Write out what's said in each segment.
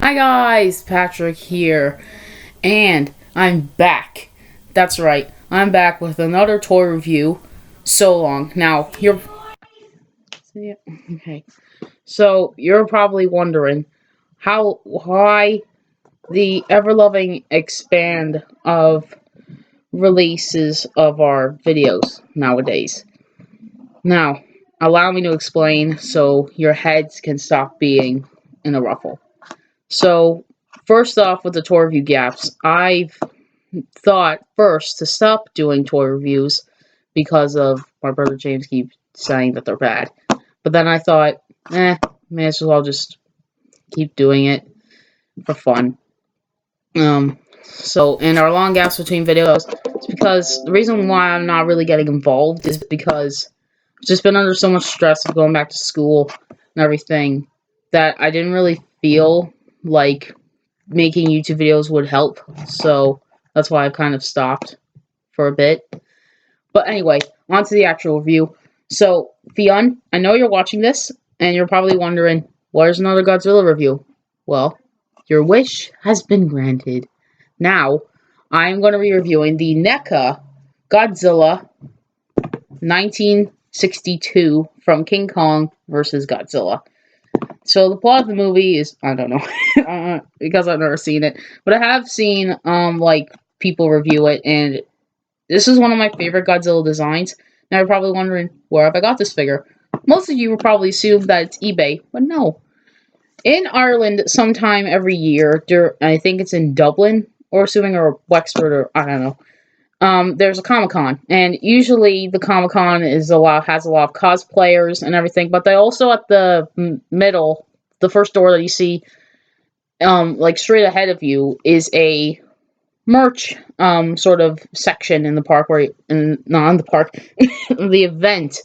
Hi guys, Patrick here, and I'm back. That's right, I'm back with another toy review. So long. Now, okay. So you're probably wondering why the ever-loving expand of releases of our videos nowadays. Now, allow me to explain so your heads can stop being in a ruffle. So, first off, with the toy review gaps, I've thought first to stop doing toy reviews because of my brother James keeps saying that they're bad. But then I thought, may as well just keep doing it for fun. So in our long gaps between videos, it's because the reason why I'm not really getting involved is because I've just been under so much stress of going back to school and everything that I didn't really feel like making YouTube videos would help. So that's why I've kind of stopped for a bit. But anyway, on to the actual review. So, Fionn, I know you're watching this, and you're probably wondering, where's another Godzilla review? Well, your wish has been granted. Now, I'm going to be reviewing the NECA Godzilla 1962 from King Kong vs. Godzilla. So the plot of the movie is, I don't know, because I've never seen it, but I have seen, like, people review it, and this is one of my favorite Godzilla designs. Now you're probably wondering, where have I got this figure? Most of you would probably assume that it's eBay, but no. In Ireland, sometime every year, I think it's in Dublin, or assuming, or Wexford, or I don't know. There's a Comic-Con, and usually the Comic-Con has a lot of cosplayers and everything, but they also at the middle, the first door that you see, like straight ahead of you, is a merch, sort of section in the park not in the park, the event,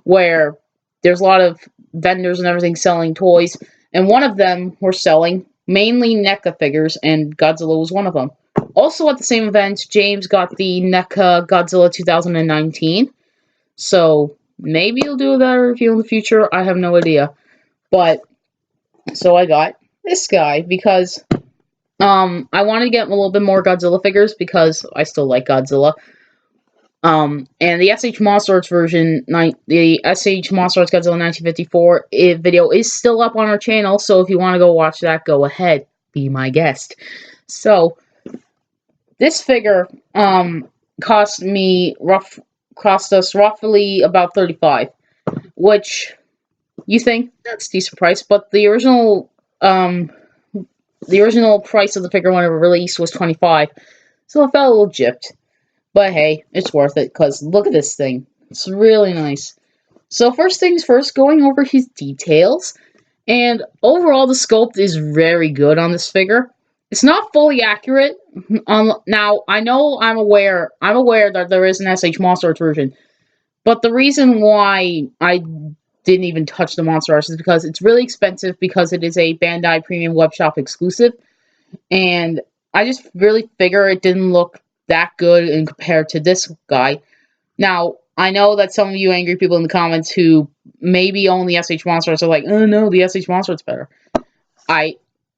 where there's a lot of vendors and everything selling toys, and one of them were selling mainly NECA figures, and Godzilla was one of them. Also at the same event, James got the NECA Godzilla 2019, so maybe he'll do that review in the future, I have no idea. But, so I got this guy, because I want to get a little bit more Godzilla figures, because I still like Godzilla. And the SH Monsters version, the SH Monsters Godzilla 1954 video is still up on our channel, so if you want to go watch that, go ahead. Be my guest. So, this figure, cost us roughly about $35, which you think that's a decent price, but the original price of the figure when it released was $25, so it felt a little gypped. But hey, it's worth it, because look at this thing. It's really nice. So first things first, going over his details, and overall the sculpt is very good on this figure. It's not fully accurate. Now, I'm aware that there is an SH Monster Arts version, but the reason why I didn't even touch the Monster Arts is because it's really expensive, because it is a Bandai Premium Web Shop exclusive, and I just really figure it didn't look that good in compared to this guy. Now, I know that some of you angry people in the comments who maybe own the SH Monsters are like, oh no, the SH Monsters better.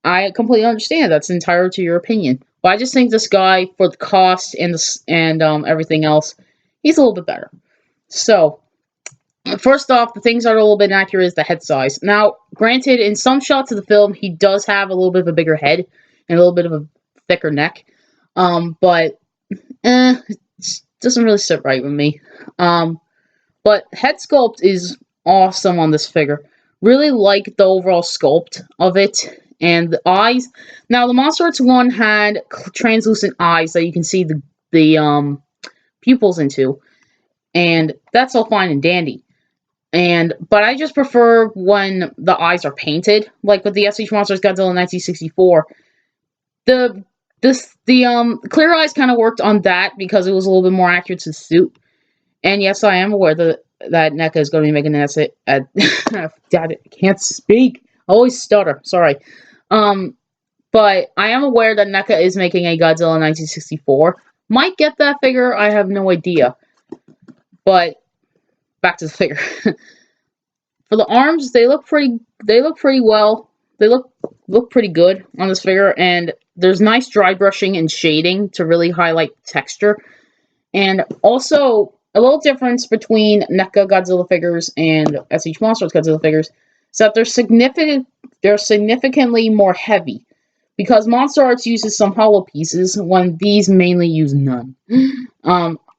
I completely understand. That's entirely to your opinion. But I just think this guy, for the cost and everything else, he's a little bit better. So, first off, the things that are a little bit inaccurate is the head size. Now, granted, in some shots of the film, he does have a little bit of a bigger head and a little bit of a thicker neck. But it doesn't really sit right with me. But head sculpt is awesome on this figure. Really like the overall sculpt of it. And the eyes. Now, the Monster Arts one had translucent eyes that you can see the pupils into. And that's all fine and dandy. But I just prefer when the eyes are painted. Like with the SH Monsters Godzilla 1964. The clear eyes kind of worked on that because it was a little bit more accurate to the suit. And yes, I am aware that NECA is going to be making an essay at Dad, I can't speak. I always stutter. Sorry. But I am aware that NECA is making a Godzilla 1964. Might get that figure, I have no idea. But back to the figure. For the arms, they look pretty well. They look look pretty good on this figure, and there's nice dry brushing and shading to really highlight texture. And also, a little difference between NECA Godzilla figures and SH Monsters Godzilla figures is that they're significantly more heavy, because Monster Arts uses some hollow pieces when these mainly use none.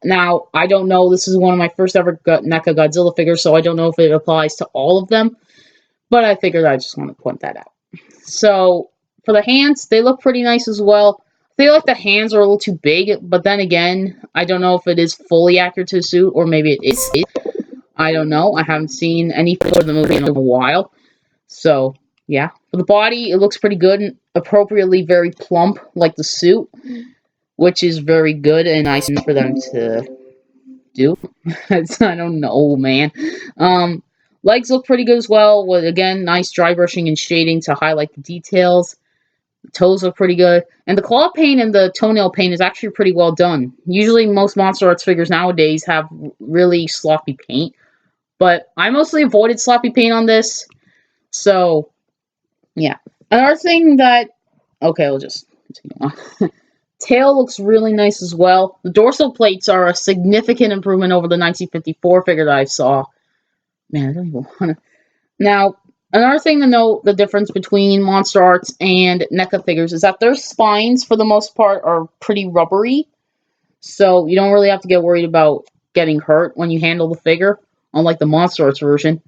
Now, I don't know, this is one of my first ever NECA Godzilla figures, so I don't know if it applies to all of them, but I figured I just want to point that out. So, for the hands, they look pretty nice as well. I feel like the hands are a little too big, but then again, I don't know if it is fully accurate to the suit, or maybe it is. I don't know. I haven't seen any footage of the movie in a while. So, yeah. For the body, it looks pretty good and appropriately very plump, like the suit, which is very good and nice for them to do. I don't know, man. Legs look pretty good as well, with, again, nice dry brushing and shading to highlight the details. The toes look pretty good. And the claw paint and the toenail paint is actually pretty well done. Usually most Monster Arts figures nowadays have really sloppy paint, but I mostly avoided sloppy paint on this. So, yeah. Another thing that... Okay, we'll just continue on. Tail looks really nice as well. The dorsal plates are a significant improvement over the 1954 figure that I saw. Man, I don't even want to... Now, another thing to note, the difference between Monster Arts and NECA figures is that their spines, for the most part, are pretty rubbery. So you don't really have to get worried about getting hurt when you handle the figure, unlike the Monster Arts version.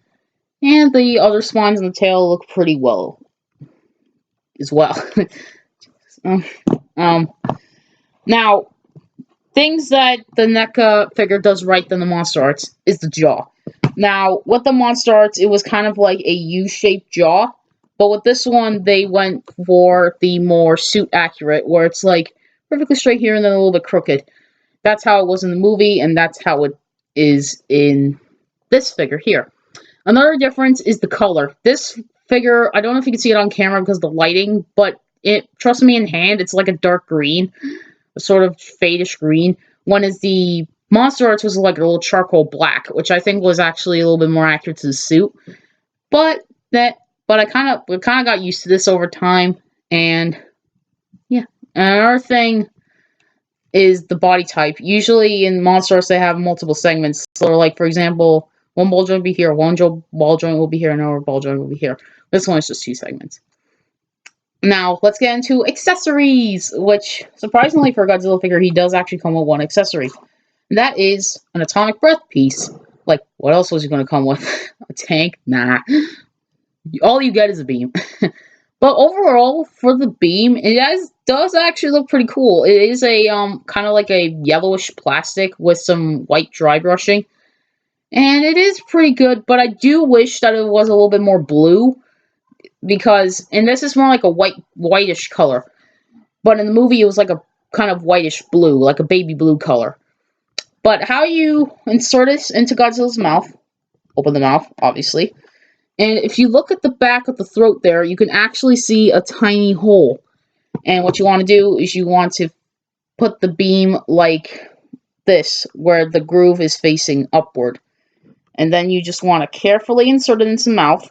And the other spines on the tail look pretty well as well. Now, things that the NECA figure does right than the Monster Arts is the jaw. Now, with the Monster Arts, it was kind of like a U-shaped jaw, but with this one, they went for the more suit accurate, where it's like perfectly straight here and then a little bit crooked. That's how it was in the movie, and that's how it is in this figure here. Another difference is the color. This figure, I don't know if you can see it on camera because of the lighting, but trust me, in hand, it's like a dark green, a sort of fadish green. One is the Monster Arts was like a little charcoal black, which I think was actually a little bit more accurate to the suit. But I kind of got used to this over time, and yeah. And another thing is the body type. Usually in Monster Arts they have multiple segments. So like, for example, one ball joint will be here, one ball joint will be here, another ball joint will be here. This one is just 2 segments. Now, let's get into accessories, which, surprisingly for a Godzilla figure, he does actually come with one accessory. And that is an atomic breath piece. Like, what else was he going to come with? A tank? Nah. All you get is a beam. But overall, for the beam, it does actually look pretty cool. It is a kind of like a yellowish plastic with some white dry brushing. And it is pretty good, but I do wish that it was a little bit more blue, because, and this is more like a whitish color, but in the movie it was like a kind of whitish blue, like a baby blue color. But how you insert this into Godzilla's mouth, open the mouth, obviously, and if you look at the back of the throat there, you can actually see a tiny hole. And what you want to do is you want to put the beam like this, where the groove is facing upward. And then you just want to carefully insert it into the mouth.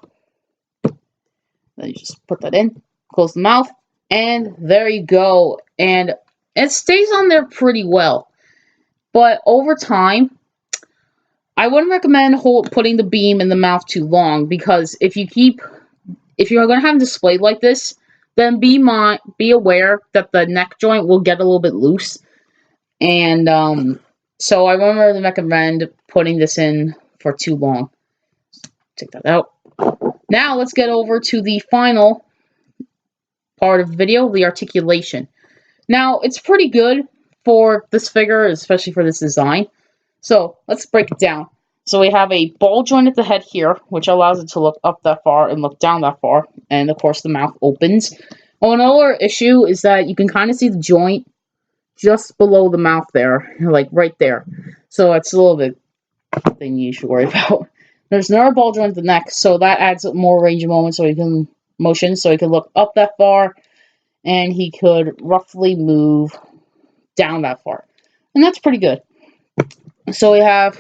Then you just put that in, close the mouth, and there you go. And it stays on there pretty well. But over time, I wouldn't recommend putting the beam in the mouth too long, because if you're going to have it displayed like this, then be aware that the neck joint will get a little bit loose. And so I wouldn't really recommend putting this in for too long. Take that out. Now let's get over to the final part of the video, the articulation. Now, it's pretty good for this figure, especially for this design. So let's break it down. So we have a ball joint at the head here, which allows it to look up that far and look down that far. And of course the mouth opens. Oh, another issue is that you can kind of see the joint just below the mouth there, like right there. So it's a little bit thing you should worry about. There's another ball joint at the neck, so that adds more range of motion, so he can look up that far, and he could roughly move down that far. And that's pretty good. So we have...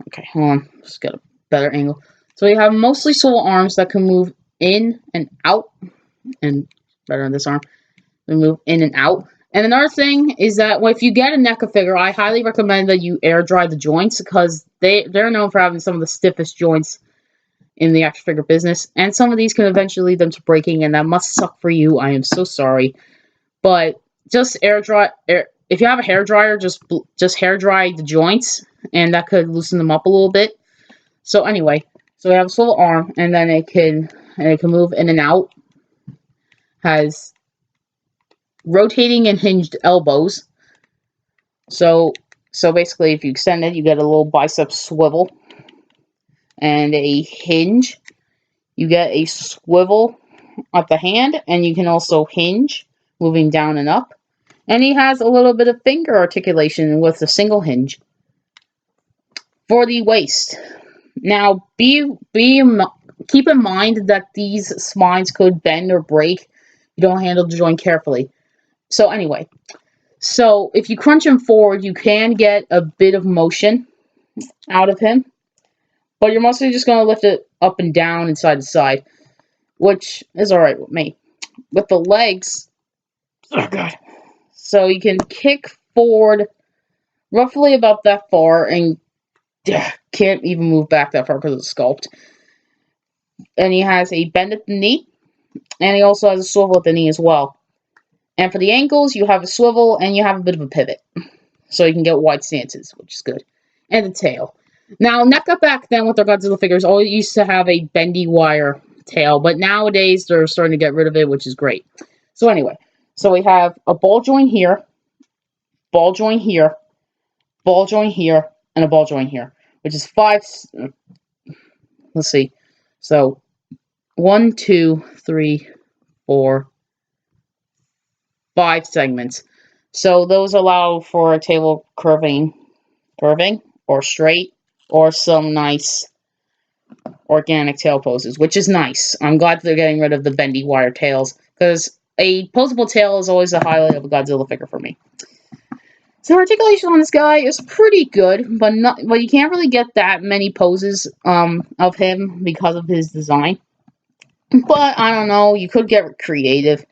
Okay, hold on. Just get a better angle. So we have mostly swivel arms that can move in and out, and better on this arm, we move in and out. And another thing is that if you get a NECA figure, I highly recommend that you air dry the joints because they're known for having some of the stiffest joints in the action figure business, and some of these can eventually lead them to breaking, and that must suck for you. I am so sorry, but just air dry. If you have a hair dryer, just hair dry the joints, and that could loosen them up a little bit. So anyway, so we have a swivel arm, and then it can move in and out. Has rotating and hinged elbows. So basically, if you extend it, you get a little bicep swivel and a hinge. You get a swivel at the hand, and you can also hinge, moving down and up. And he has a little bit of finger articulation with a single hinge. For the waist, now keep in mind that these spines could bend or break if you don't handle the joint carefully. So anyway, so if you crunch him forward, you can get a bit of motion out of him, but you're mostly just going to lift it up and down and side to side, which is alright with me. With the legs, oh god, so you can kick forward roughly about that far and can't even move back that far because of the sculpt. And he has a bend at the knee, and he also has a swivel at the knee as well. And for the ankles, you have a swivel and you have a bit of a pivot, so you can get wide stances, which is good. And the tail. Now, NECA back then with their Godzilla figures always used to have a bendy wire tail, but nowadays they're starting to get rid of it, which is great. So anyway, so we have a ball joint here, ball joint here, ball joint here, and a ball joint here, which is 5. Let's see. So 1, 2, 3, 4, 5 segments. So those allow for a table curving or straight, or some nice organic tail poses, which is nice. I'm glad they're getting rid of the bendy wire tails, because a posable tail is always a highlight of a Godzilla figure for me. So articulation on this guy is pretty good, but you can't really get that many poses of him because of his design. But I don't know, you could get creative.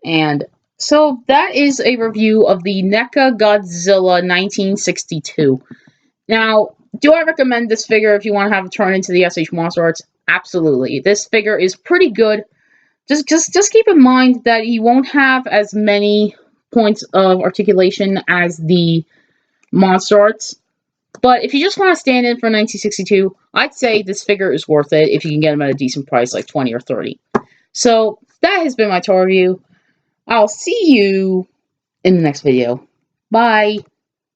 And so that is a review of the NECA Godzilla 1962. Now, do I recommend this figure if you want to have it turn into the SH Monster Arts? Absolutely. This figure is pretty good. Just keep in mind that he won't have as many points of articulation as the Monster Arts. But if you just want to stand in for 1962, I'd say this figure is worth it if you can get him at a decent price, like 20 or 30. So that has been my toy review. I'll see you in the next video. Bye!